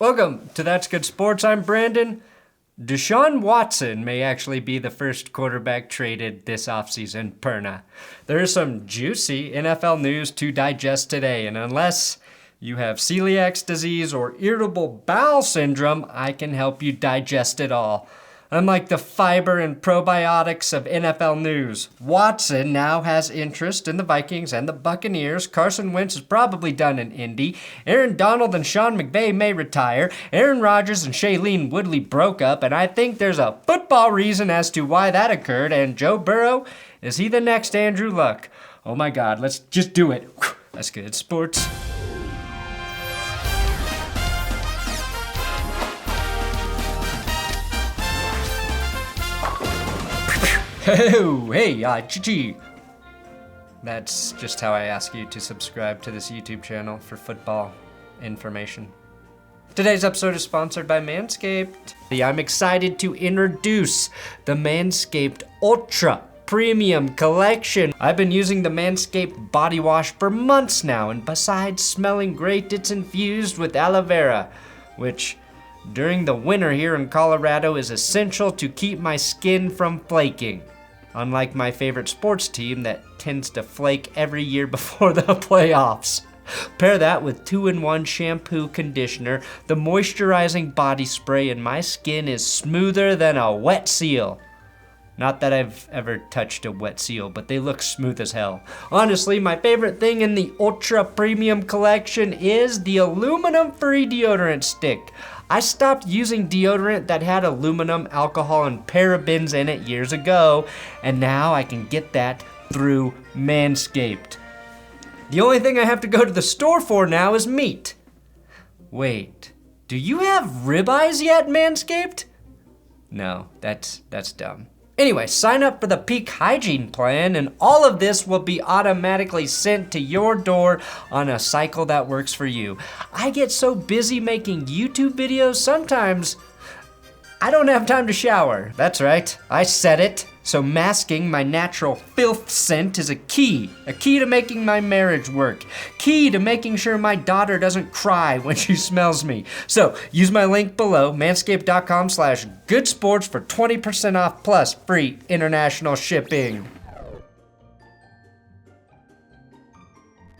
Welcome to That's Good Sports. I'm Brandon. Desean Watson may actually be the first quarterback traded this offseason, Perna. There is some juicy NFL news to digest today, and unless you have celiac disease or irritable bowel syndrome, I can help you digest it all. Unlike the fiber and probiotics of NFL news, Watson now has interest in the Vikings and the Buccaneers. Carson Wentz is probably done in Indy. Aaron Donald and Sean McVay may retire. Aaron Rodgers and Shailene Woodley broke up, and I think there's a football reason as to why that occurred. And Joe Burrow, is he the next Andrew Luck? Oh my God, let's just do it. That's good sports. Oh, hey, Chi-Chi. That's just how I ask you to subscribe to this YouTube channel for football information. Today's episode is sponsored by Manscaped. I'm excited to introduce the Manscaped Ultra Premium Collection. I've been using the Manscaped body wash for months now, and besides smelling great, it's infused with aloe vera, which during the winter here in Colorado is essential to keep my skin from flaking. Unlike my favorite sports team that tends to flake every year before the playoffs. Pair that with 2-in-1 shampoo conditioner, the moisturizing body spray, and my skin is smoother than a wet seal. Not that I've ever touched a wet seal, but they look smooth as hell. Honestly, my favorite thing in the Ultra Premium Collection is the aluminum-free deodorant stick. I stopped using deodorant that had aluminum, alcohol, and parabens in it years ago, and now I can get that through Manscaped. The only thing I have to go to the store for now is meat. Wait, do you have ribeyes yet, Manscaped? No, that's dumb. Anyway, sign up for the Peak Hygiene Plan, and all of this will be automatically sent to your door on a cycle that works for you. I get so busy making YouTube videos, sometimes I don't have time to shower. That's right, I said it. So masking my natural filth scent is a key to making my marriage work, key to making sure my daughter doesn't cry when she smells me. So use my link below, manscaped.com/goodsports for 20% off plus free international shipping.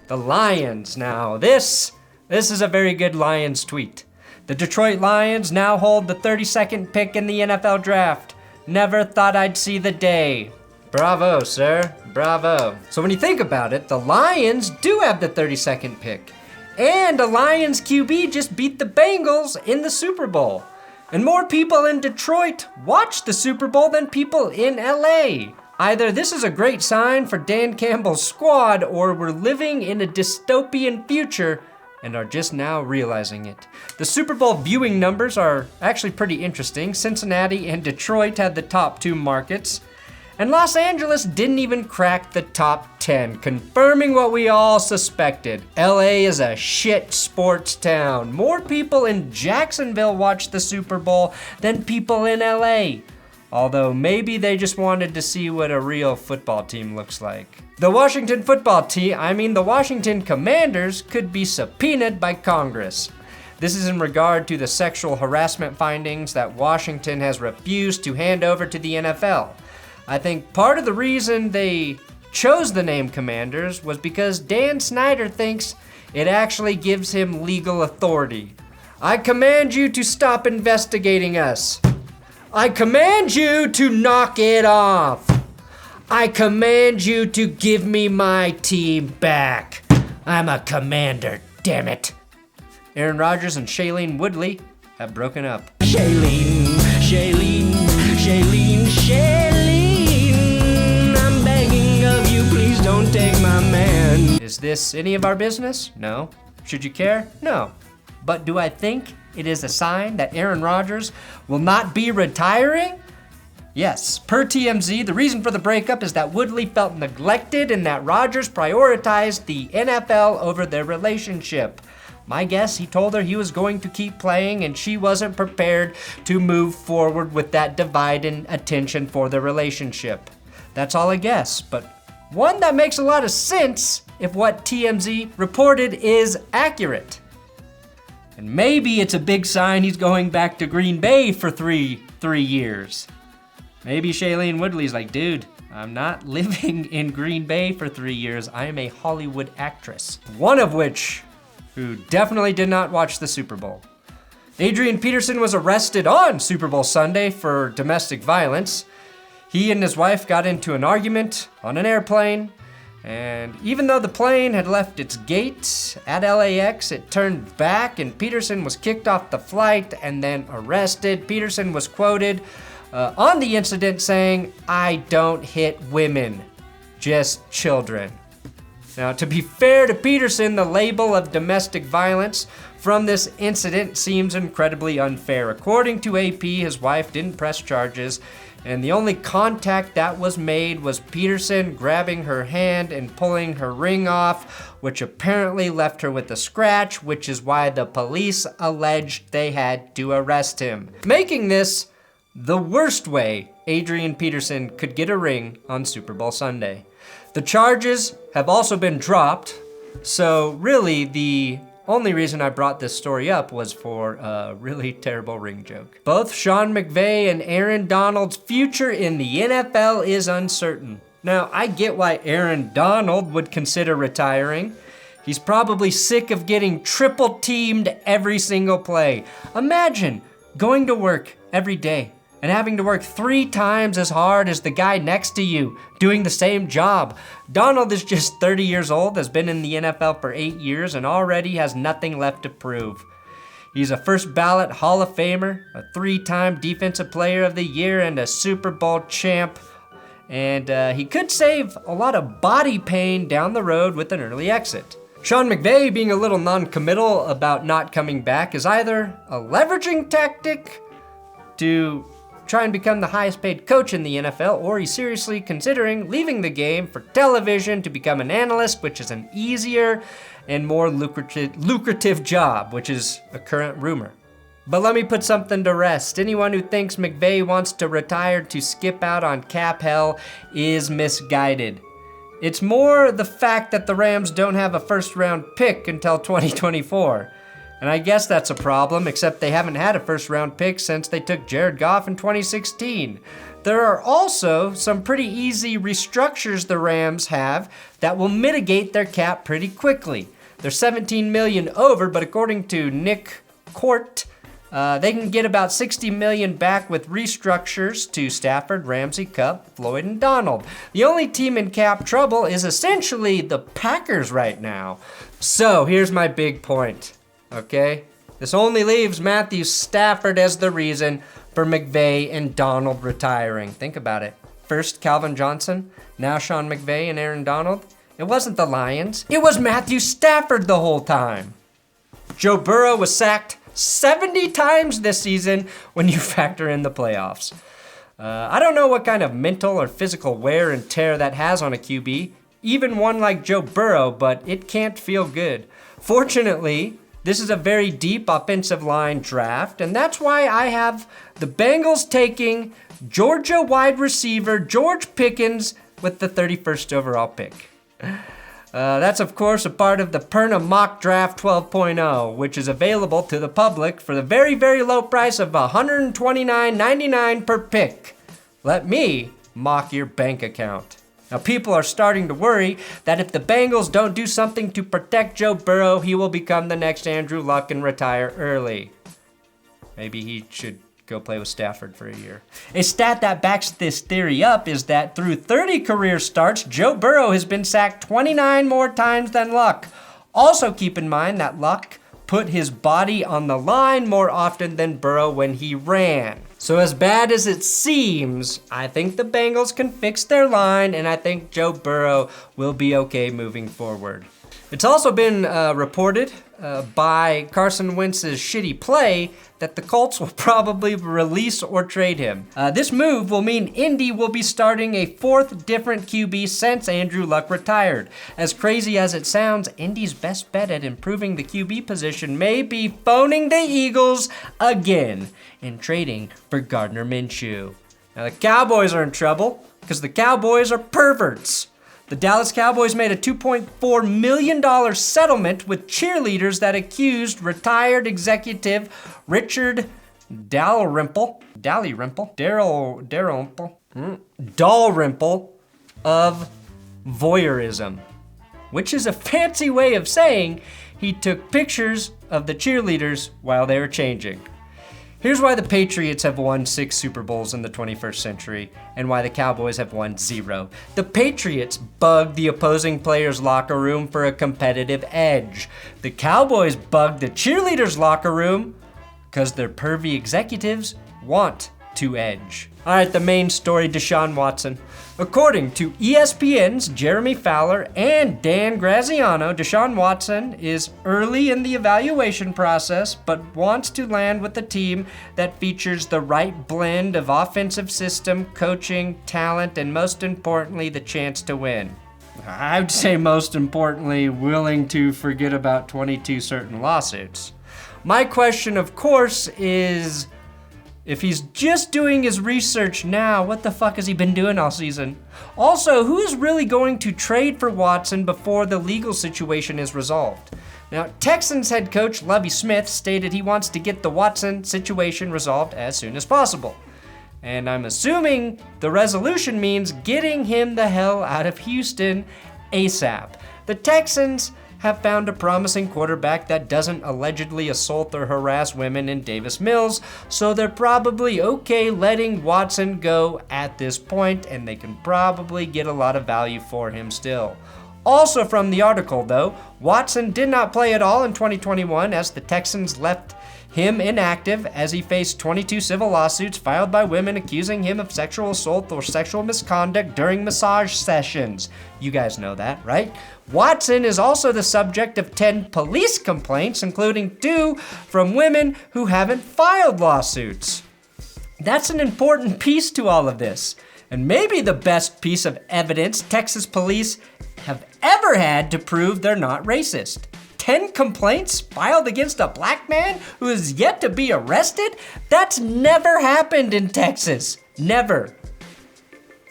The Lions now. This is a very good Lions tweet. The Detroit Lions now hold the 32nd pick in the NFL draft. Never thought I'd see the day. Bravo, sir. Bravo. So when you think about it, the Lions do have the 32nd pick. And a Lions QB just beat the Bengals in the Super Bowl. And more people in Detroit watch the Super Bowl than people in LA. Either this is a great sign for Dan Campbell's squad, or we're living in a dystopian future and are just now realizing it. The Super Bowl viewing numbers are actually pretty interesting. Cincinnati and Detroit had the top 2 markets, and Los Angeles didn't even crack the top 10, confirming what we all suspected. LA is a shit sports town. More people in Jacksonville watch the Super Bowl than people in LA. Although maybe they just wanted to see what a real football team looks like. The Washington Commanders could be subpoenaed by Congress. This is in regard to the sexual harassment findings that Washington has refused to hand over to the NFL. I think part of the reason they chose the name Commanders was because Dan Snyder thinks it actually gives him legal authority. I command you to stop investigating us. I command you to knock it off. I command you to give me my team back. I'm a commander, damn it. Aaron Rodgers and Shailene Woodley have broken up. Shailene, I'm begging of you, please don't take my man. Is this any of our business? No. Should you care? No. But do I think it is a sign that Aaron Rodgers will not be retiring? Yes, per TMZ, the reason for the breakup is that Woodley felt neglected and that Rodgers prioritized the NFL over their relationship. My guess, he told her he was going to keep playing and she wasn't prepared to move forward with that divide in attention for the relationship. That's all I guess, but one that makes a lot of sense if what TMZ reported is accurate. And maybe it's a big sign he's going back to Green Bay for three years. Maybe Shailene Woodley's like, dude, I'm not living in Green Bay for 3 years. I am a Hollywood actress. One of which, who definitely did not watch the Super Bowl. Adrian Peterson was arrested on Super Bowl Sunday for domestic violence. He and his wife got into an argument on an airplane, and even though the plane had left its gate at LAX, it turned back and Peterson was kicked off the flight and then arrested. Peterson was quoted on the incident saying, "I don't hit women, just children." Now, to be fair to Peterson, the label of domestic violence from this incident seems incredibly unfair. According to AP, his wife didn't press charges, and the only contact that was made was Peterson grabbing her hand and pulling her ring off, which apparently left her with a scratch, which is why the police alleged they had to arrest him, making this the worst way Adrian Peterson could get a ring on Super Bowl Sunday. The charges have also been dropped, so really the only reason I brought this story up was for a really terrible ring joke. Both Sean McVay and Aaron Donald's future in the NFL is uncertain. Now, I get why Aaron Donald would consider retiring. He's probably sick of getting triple teamed every single play. Imagine going to work every day and having to work 3 times as hard as the guy next to you doing the same job. Donald is just 30 years old, has been in the NFL for 8 years, and already has nothing left to prove. He's a first ballot Hall of Famer, a 3-time Defensive Player of the Year, and a Super Bowl champ. And he could save a lot of body pain down the road with an early exit. Sean McVay being a little non-committal about not coming back is either a leveraging tactic to try and become the highest paid coach in the NFL, or he's seriously considering leaving the game for television to become an analyst, which is an easier and more lucrative job, which is a current rumor. But let me put something to rest. Anyone who thinks McVay wants to retire to skip out on cap hell is misguided. It's more the fact that the Rams don't have a first-round pick until 2024. And I guess that's a problem, except they haven't had a first-round pick since they took Jared Goff in 2016. There are also some pretty easy restructures the Rams have that will mitigate their cap pretty quickly. They're $17 million over, but according to Nick Court, they can get about $60 million back with restructures to Stafford, Ramsey, Kupp, Floyd, and Donald. The only team in cap trouble is essentially the Packers right now. So here's my big point. Okay? This only leaves Matthew Stafford as the reason for McVay and Donald retiring. Think about it. First Calvin Johnson, now Sean McVay and Aaron Donald. It wasn't the Lions. It was Matthew Stafford the whole time. Joe Burrow was sacked 70 times this season when you factor in the playoffs. I don't know what kind of mental or physical wear and tear that has on a QB, even one like Joe Burrow, but it can't feel good. Fortunately, this is a very deep offensive line draft, and that's why I have the Bengals taking Georgia wide receiver George Pickens with the 31st overall pick. That's, of course, a part of the Perna Mock Draft 12.0, which is available to the public for the very, very low price of $129.99 per pick. Let me mock your bank account. Now, people are starting to worry that if the Bengals don't do something to protect Joe Burrow, he will become the next Andrew Luck and retire early. Maybe he should go play with Stafford for a year. A stat that backs this theory up is that through 30 career starts, Joe Burrow has been sacked 29 more times than Luck. Also keep in mind that Luck put his body on the line more often than Burrow when he ran. So as bad as it seems, I think the Bengals can fix their line, and I think Joe Burrow will be okay moving forward. It's also been reported by Carson Wentz's shitty play that the Colts will probably release or trade him. This move will mean Indy will be starting a 4th different QB since Andrew Luck retired. As crazy as it sounds, Indy's best bet at improving the QB position may be phoning the Eagles again and trading for Gardner Minshew. Now the Cowboys are in trouble because the Cowboys are perverts. The Dallas Cowboys made a $2.4 million settlement with cheerleaders that accused retired executive Richard Dalrymple of voyeurism, which is a fancy way of saying he took pictures of the cheerleaders while they were changing. Here's why the Patriots have won 6 Super Bowls in the 21st century and why the Cowboys have won 0. The Patriots bugged the opposing players' locker room for a competitive edge. The Cowboys bugged the cheerleaders' locker room because their pervy executives want to edge. All right, the main story, Deshaun Watson. According to ESPN's Jeremy Fowler and Dan Graziano, Deshaun Watson is early in the evaluation process, but wants to land with a team that features the right blend of offensive system, coaching, talent, and most importantly, the chance to win. I would say most importantly, willing to forget about 22 certain lawsuits. My question, of course, is if he's just doing his research now, what the fuck has he been doing all season? Also, who's really going to trade for Watson before the legal situation is resolved? Now, Texans head coach Lovie Smith stated he wants to get the Watson situation resolved as soon as possible. And I'm assuming the resolution means getting him the hell out of Houston ASAP. The Texans have found a promising quarterback that doesn't allegedly assault or harass women in Davis Mills, so they're probably okay letting Watson go at this point, and they can probably get a lot of value for him still. Also from the article though, Watson did not play at all in 2021 as the Texans left him inactive as he faced 22 civil lawsuits filed by women accusing him of sexual assault or sexual misconduct during massage sessions. You guys know that, right? Watson is also the subject of 10 police complaints, including 2 from women who haven't filed lawsuits. That's an important piece to all of this, and maybe the best piece of evidence Texas police have ever had to prove they're not racist. 10 complaints filed against a black man who is yet to be arrested? That's never happened in Texas. Never.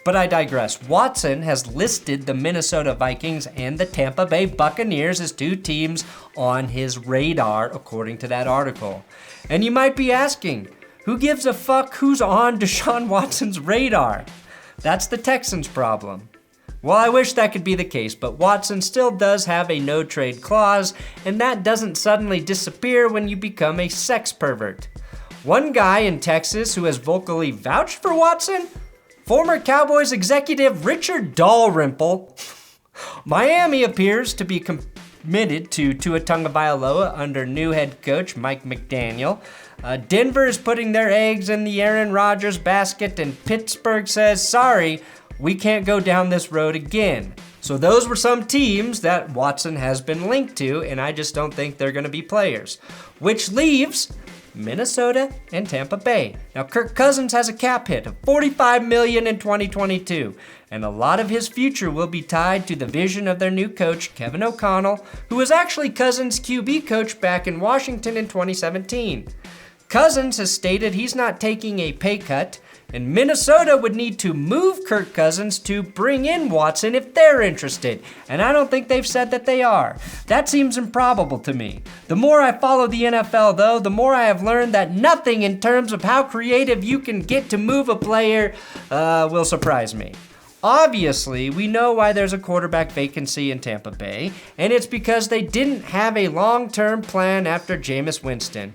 But I digress. Watson has listed the Minnesota Vikings and the Tampa Bay Buccaneers as 2 teams on his radar, according to that article. And you might be asking, who gives a fuck who's on Deshaun Watson's radar? That's the Texans' problem. Well, I wish that could be the case, but Watson still does have a no-trade clause, and that doesn't suddenly disappear when you become a sex pervert. One guy in Texas who has vocally vouched for Watson? Former Cowboys executive Richard Dalrymple. Miami appears to be committed to Tua Tagovailoa under new head coach Mike McDaniel. Denver is putting their eggs in the Aaron Rodgers basket, and Pittsburgh says, sorry, we can't go down this road again. So those were some teams that Watson has been linked to, and I just don't think they're going to be players. Which leaves Minnesota and Tampa Bay. Now, Kirk Cousins has a cap hit of $45 million in 2022, and a lot of his future will be tied to the vision of their new coach, Kevin O'Connell, who was actually Cousins' QB coach back in Washington in 2017. Cousins has stated he's not taking a pay cut, and Minnesota would need to move Kirk Cousins to bring in Watson if they're interested, and I don't think they've said that they are. That seems improbable to me. The more I follow the NFL though, the more I have learned that nothing in terms of how creative you can get to move a player will surprise me. Obviously, we know why there's a quarterback vacancy in Tampa Bay, and it's because they didn't have a long-term plan after Jameis Winston.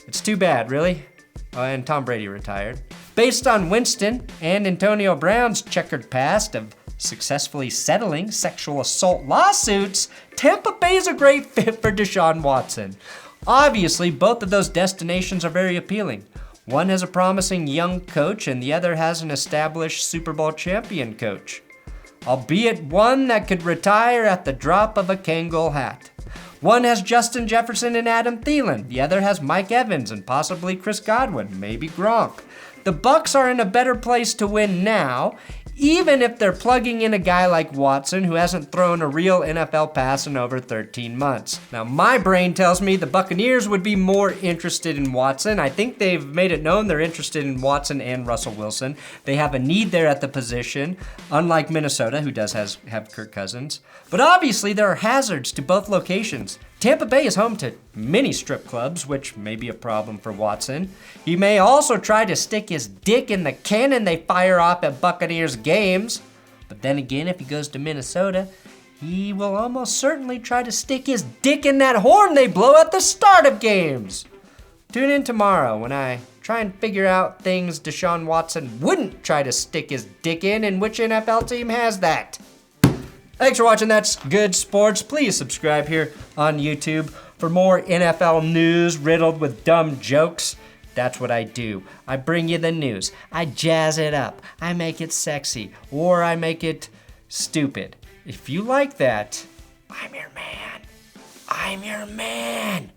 It's too bad, really. And Tom Brady retired. Based on Winston and Antonio Brown's checkered past of successfully settling sexual assault lawsuits, Tampa Bay is a great fit for Deshaun Watson. Obviously, both of those destinations are very appealing. One has a promising young coach and the other has an established Super Bowl champion coach, albeit one that could retire at the drop of a Kangol hat. One has Justin Jefferson and Adam Thielen. The other has Mike Evans and possibly Chris Godwin, maybe Gronk. The Bucs are in a better place to win now, even if they're plugging in a guy like Watson who hasn't thrown a real NFL pass in over 13 months. Now, my brain tells me the Buccaneers would be more interested in Watson. I think they've made it known they're interested in Watson and Russell Wilson. They have a need there at the position, unlike Minnesota, who does have Kirk Cousins. But obviously, there are hazards to both locations. Tampa Bay is home to many strip clubs, which may be a problem for Watson. He may also try to stick his dick in the cannon they fire off at Buccaneers games. But then again, if he goes to Minnesota, he will almost certainly try to stick his dick in that horn they blow at the start of games. Tune in tomorrow when I try and figure out things Deshaun Watson wouldn't try to stick his dick in and which NFL team has that. Thanks for watching That's Good Sports. Please subscribe here on YouTube for more NFL news riddled with dumb jokes. That's what I do. I bring you the news. I jazz it up. I make it sexy. Or I make it stupid. If you like that, I'm your man. I'm your man.